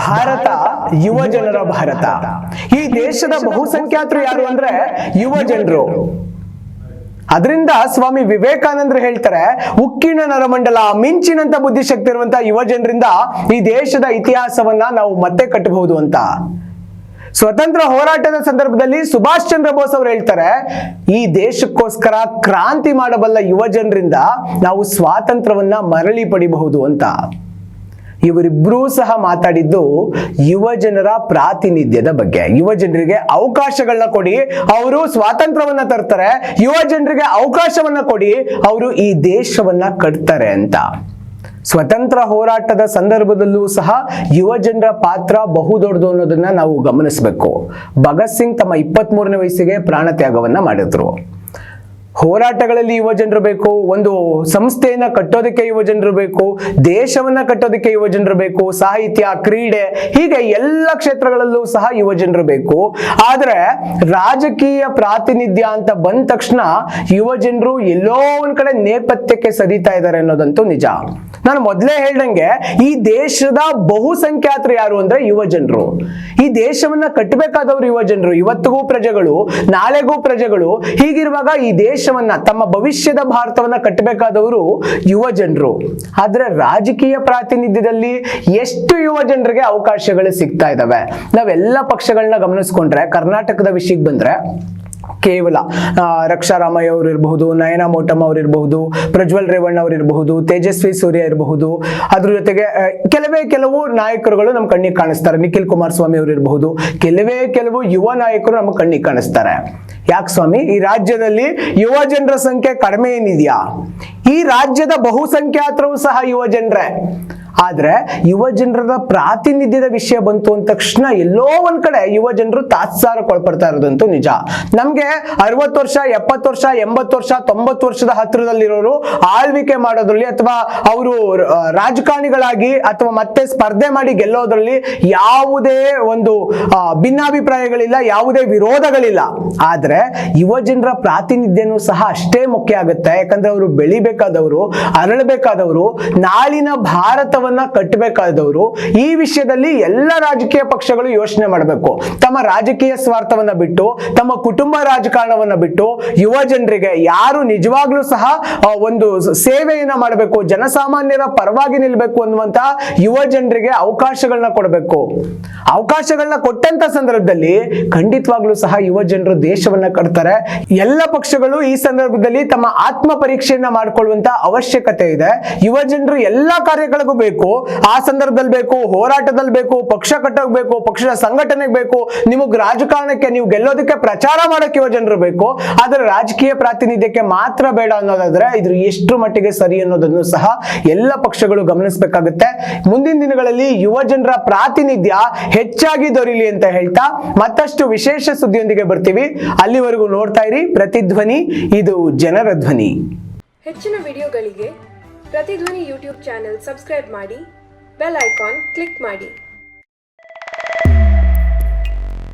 ಭಾರತ ಯುವ ಜನರ ಭಾರತ. ಈ ದೇಶದ ಬಹುಸಂಖ್ಯಾತರು ಯಾರು ಅಂದ್ರೆ ಯುವ ಜನರು. ಅದರಿಂದ ಸ್ವಾಮಿ ವಿವೇಕಾನಂದರು ಹೇಳ್ತಾರೆ, ಉಕ್ಕಿನ ನರಮಂಡಲ, ಮಿಂಚಿನಂತ ಬುದ್ಧಿಶಕ್ತಿ ಇರುವಂತಹ ಯುವ ಜನರಿಂದ ಈ ದೇಶದ ಇತಿಹಾಸವನ್ನ ನಾವು ಮತ್ತೆ ಕಟ್ಟಬಹುದು ಅಂತ. ಸ್ವತಂತ್ರ ಹೋರಾಟದ ಸಂದರ್ಭದಲ್ಲಿ ಸುಭಾಷ್ ಚಂದ್ರ ಬೋಸ್ ಅವರು ಹೇಳ್ತಾರೆ, ಈ ದೇಶಕ್ಕೋಸ್ಕರ ಕ್ರಾಂತಿ ಮಾಡಬಲ್ಲ ಯುವ ಜನರಿಂದ ನಾವು ಸ್ವಾತಂತ್ರ್ಯವನ್ನ ಮರಳಿ ಪಡಿಬಹುದು ಅಂತ. ಇವರಿಬ್ಬರೂ ಸಹ ಮಾತಾಡಿದ್ದು ಯುವ ಜನರ ಪ್ರಾತಿನಿಧ್ಯದ ಬಗ್ಗೆ. ಯುವ ಜನರಿಗೆ ಅವಕಾಶಗಳನ್ನ ಕೊಡಿ, ಅವರು ಸ್ವಾತಂತ್ರ್ಯವನ್ನ ತರ್ತಾರೆ. ಯುವ ಜನರಿಗೆ ಅವಕಾಶವನ್ನ ಕೊಡಿ, ಅವರು ಈ ದೇಶವನ್ನ ಕಟ್ತಾರೆ ಅಂತ. ಸ್ವತಂತ್ರ ಹೋರಾಟದ ಸಂದರ್ಭದಲ್ಲೂ ಸಹ ಯುವ ಜನರ ಪಾತ್ರ ಬಹುದೊಡ್ಡದು ಅನ್ನೋದನ್ನ ನಾವು ಗಮನಿಸಬೇಕು. ಭಗತ್ ಸಿಂಗ್ ತಮ್ಮ 23ನೇ ವಯಸ್ಸಿಗೆ ಪ್ರಾಣ ತ್ಯಾಗವನ್ನ ಮಾಡಿದ್ರು. ಹೋರಾಟಗಳಲ್ಲಿ ಯುವ ಜನರು ಬೇಕು, ಒಂದು ಸಂಸ್ಥೆಯನ್ನ ಕಟ್ಟೋದಕ್ಕೆ ಯುವ ಜನರು ಬೇಕು, ದೇಶವನ್ನ ಕಟ್ಟೋದಕ್ಕೆ ಯುವ ಜನರು ಬೇಕು, ಸಾಹಿತ್ಯ, ಕ್ರೀಡೆ, ಹೀಗೆ ಎಲ್ಲ ಕ್ಷೇತ್ರಗಳಲ್ಲೂ ಸಹ ಯುವ ಜನರು ಬೇಕು. ಆದ್ರೆ ರಾಜಕೀಯ ಪ್ರಾತಿನಿಧ್ಯ ಅಂತ ಬಂದ ತಕ್ಷಣ ಯುವ ಜನರು ಎಲ್ಲೋ ಒಂದ್ ಕಡೆ ನೇಪಥ್ಯಕ್ಕೆ ಸರಿತಾ ಇದ್ದಾರೆ ಅನ್ನೋದಂತೂ ನಿಜ. ನಾನು ಮೊದಲೇ ಹೇಳ್ದಂಗೆ ಈ ದೇಶದ ಬಹುಸಂಖ್ಯಾತರು ಯಾರು ಅಂದ್ರೆ ಯುವ ಜನರು. ಈ ದೇಶವನ್ನ ಕಟ್ಟಬೇಕಾದವರು ಯುವ ಜನರು. ಇವತ್ತಿಗೂ ಪ್ರಜೆಗಳು, ನಾಳೆಗೂ ಪ್ರಜೆಗಳು. ಹೀಗಿರುವಾಗ ಈ ದೇಶವನ್ನ, ತಮ್ಮ ಭವಿಷ್ಯದ ಭಾರತವನ್ನ ಕಟ್ಟಬೇಕಾದವರು ಯುವ ಜನರು. ಆದ್ರೆ ರಾಜಕೀಯ ಪ್ರಾತಿನಿಧ್ಯದಲ್ಲಿ ಎಷ್ಟು ಯುವ ಜನರಿಗೆ ಅವಕಾಶಗಳು ಸಿಗ್ತಾ ಇದಾವೆ? ನಾವೆಲ್ಲ ಪಕ್ಷಗಳನ್ನ ಗಮನಿಸ್ಕೊಂಡ್ರೆ, ಕರ್ನಾಟಕದ ವಿಷಯಕ್ಕೆ ಬಂದ್ರೆ ಕೇವಲ ರಕ್ಷಾ ರಾಮಯ್ಯ ಅವರು ಇರಬಹುದು, ನಯನಾ ಮೋಟಮ್ಮ ಅವರು ಇರಬಹುದು, ಪ್ರಜ್ವಲ್ ರೇವಣ್ಣ ಅವರು ಇರಬಹುದು, ತೇಜಸ್ವಿ ಸೂರ್ಯ ಇರಬಹುದು. ಅದ್ರ ಜೊತೆಗೆ ಕೆಲವು ನಾಯಕರುಗಳು ನಮ್ಮ ಕಣ್ಣಿಗೆ ಕಾಣಿಸ್ತಾರೆ. ನಿಖಿಲ್ ಕುಮಾರಸ್ವಾಮಿ ಅವರು ಇರಬಹುದು. ಕೆಲವು ಯುವ ನಾಯಕರು ನಮ್ಮ ಕಣ್ಣಿಗೆ ಕಾಣಿಸ್ತಾರೆ. ಯಾಕೆ ಸ್ವಾಮಿ, ಈ ರಾಜ್ಯದಲ್ಲಿ ಯುವ ಜನರ ಸಂಖ್ಯೆ ಕಡಿಮೆ ಏನಿದೆಯಾ? ಈ ರಾಜ್ಯದ ಬಹುಸಂಖ್ಯಾತರು ಸಹ ಯುವ ಜನರೇ. ಆದ್ರೆ ಯುವ ಜನರ ಪ್ರಾತಿನಿಧ್ಯದ ವಿಷಯ ಬಂತು ಅಂದ ತಕ್ಷಣ ಎಲ್ಲೋ ಒಂದ್ ಕಡೆ ಯುವ ಜನರು ತಾತ್ಸಾರಕ್ಕೊಳಪಡ್ತಾ ಇರೋದಂತೂ ನಿಜ. ನಮ್ಗೆ 60 ವರ್ಷ, 70 ವರ್ಷ, 80 ವರ್ಷ, 90 ವರ್ಷದ ಹತ್ತಿರದಲ್ಲಿರೋರು ಆಳ್ವಿಕೆ ಮಾಡೋದ್ರಲ್ಲಿ ಅಥವಾ ಅವರು ರಾಜಕಾರಣಿಗಳಾಗಿ ಅಥವಾ ಮತ್ತೆ ಸ್ಪರ್ಧೆ ಮಾಡಿ ಗೆಲ್ಲೋದ್ರಲ್ಲಿ ಯಾವುದೇ ಒಂದು ಭಿನ್ನಾಭಿಪ್ರಾಯಗಳಿಲ್ಲ, ಯಾವುದೇ ವಿರೋಧಗಳಿಲ್ಲ. ಆದ್ರೆ ಯುವ ಜನರ ಪ್ರಾತಿನಿಧ್ಯನೂ ಸಹ ಅಷ್ಟೇ ಮುಖ್ಯ ಆಗುತ್ತೆ. ಯಾಕಂದ್ರೆ ಅವರು ಬೆಳಿಬೇಕಾದವರು, ಅರಳಬೇಕಾದವರು, ನಾಳಿನ ಭಾರತವನ್ನ ಕಟ್ಟಬೇಕಾದವರು. ಈ ವಿಷಯದಲ್ಲಿ ಎಲ್ಲ ರಾಜಕೀಯ ಪಕ್ಷಗಳು ಯೋಚನೆ ಮಾಡಬೇಕು. ತಮ್ಮ ರಾಜಕೀಯ ಸ್ವಾರ್ಥವನ್ನ ಬಿಟ್ಟು, ತಮ್ಮ ಕುಟುಂಬ ರಾಜಕಾರಣವನ್ನ ಬಿಟ್ಟು, ಯುವ ಜನರಿಗೆ ಯಾರು ನಿಜವಾಗ್ಲೂ ಸಹ ಒಂದು ಸೇವೆಯನ್ನ ಮಾಡಬೇಕು, ಜನಸಾಮಾನ್ಯರ ಪರವಾಗಿ ನಿಲ್ಬೇಕು ಅನ್ನುವಂತ ಯುವ ಜನರಿಗೆ ಅವಕಾಶಗಳನ್ನ ಕೊಡಬೇಕು. ಅವಕಾಶಗಳನ್ನ ಕೊಟ್ಟಂತ ಸಂದರ್ಭದಲ್ಲಿ ಖಂಡಿತವಾಗ್ಲೂ ಸಹ ಯುವ ಜನರು ದೇಶವನ್ನ ಕಟ್ತಾರೆ. ಎಲ್ಲ ಪಕ್ಷಗಳು ಈ ಸಂದರ್ಭದಲ್ಲಿ ತಮ್ಮ ಆತ್ಮ ಪರೀಕ್ಷೆಯನ್ನ ಮಾಡಿಕೊಳ್ಳುವಂತ ಅವಶ್ಯಕತೆ ಇದೆ. ಯುವ ಜನರು ಎಲ್ಲಾ ಕಾರ್ಯಗಳಿಗೂ ಬೇಕು. ಆ ಸಂದರ್ಭದಲ್ಲಿ ಬೇಕು, ಹೋರಾಟದಲ್ಲಿ ಬೇಕು, ಪಕ್ಷ ಕಟ್ಟೋಕ್ ಬೇಕು, ಪಕ್ಷದ ಸಂಘಟನೆಗೆ ಬೇಕು, ನಿಮಗ್ ರಾಜಕಾರಣಕ್ಕೆ ನೀವು ಗೆಲ್ಲೋದಕ್ಕೆ ಪ್ರಚಾರ ಮಾಡಕ್ಕೆ ಯುವ ಜನರು ಬೇಕು. ಆದ್ರೆ ರಾಜಕೀಯ ಪ್ರಾತಿನಿಧ್ಯಕ್ಕೆ ಮಾತ್ರ ಬೇಡ ಅನ್ನೋದಾದ್ರೆ ಇದು ಎಷ್ಟು ಮಟ್ಟಿಗೆ ಸರಿ ಅನ್ನೋದನ್ನು ಸಹ ಎಲ್ಲ ಪಕ್ಷಗಳು ಗಮನಿಸಬೇಕಾಗುತ್ತೆ. ಮುಂದಿನ ದಿನಗಳಲ್ಲಿ ಯುವ ಜನರ ಪ್ರಾತಿನಿಧ್ಯ ಹೆಚ್ಚಾಗಿ ದೊರೀಲಿ ಅಂತ ಹೇಳ್ತಾ ಮತ್ತಷ್ಟು ವಿಶೇಷ ಸುದ್ದಿಯೊಂದಿಗೆ ಬರ್ತೀವಿ. ಅಲ್ಲಿವರೆಗೂ ನೋಡ್ತಾ ಇರಿ ಪ್ರತಿಧ್ವನಿ, ಇದು ಜನರ ಧ್ವನಿ. ಹೆಚ್ಚಿನ ವಿಡಿಯೋಗಳಿಗೆ ಪ್ರತಿಧ್ವನಿ ಯೂಟ್ಯೂಬ್ ಚಾನೆಲ್ ಸಬ್ಸ್ಕ್ರೈಬ್ ಮಾಡಿ, ಬೆಲ್ ಐಕಾನ್ ಕ್ಲಿಕ್ ಮಾಡಿ.